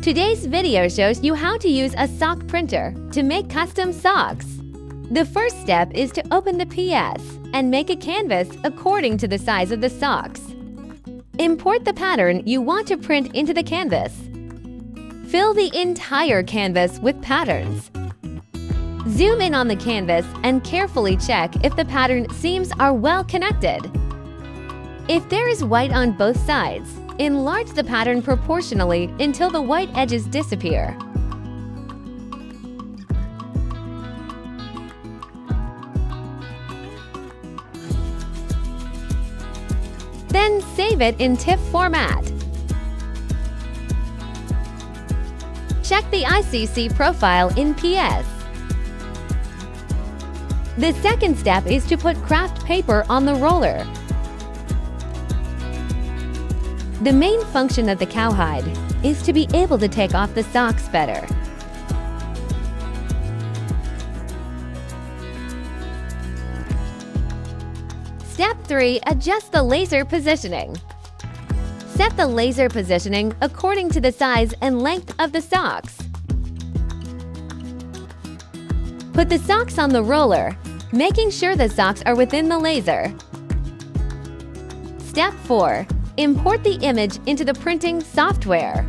Today's video shows you how to use a sock printer to make custom socks. The first step is to open the PS and make a canvas according to the size of the socks. Import the pattern you want to print into the canvas. Fill the entire canvas with patterns. Zoom in on the canvas and carefully check if the pattern seams are well connected. If there is white on both sides, enlarge the pattern proportionally until the white edges disappear. Then save it in TIFF format. Check the ICC profile in PS. The second step is to put craft paper on the roller. The main function of the cowhide is to be able to take off the socks better. Step 3. Adjust the laser positioning. Set the laser positioning according to the size and length of the socks. Put the socks on the roller, making sure the socks are within the laser. Step 4. Import the image into the printing software.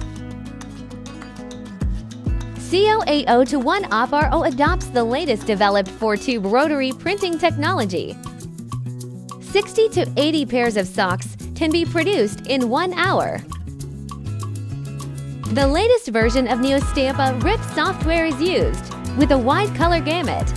COAO to 1OPRO adopts the latest developed 4-tube rotary printing technology. 60 to 80 pairs of socks can be produced in 1 hour. The latest version of Neostampa RIP software is used, with a wide color gamut.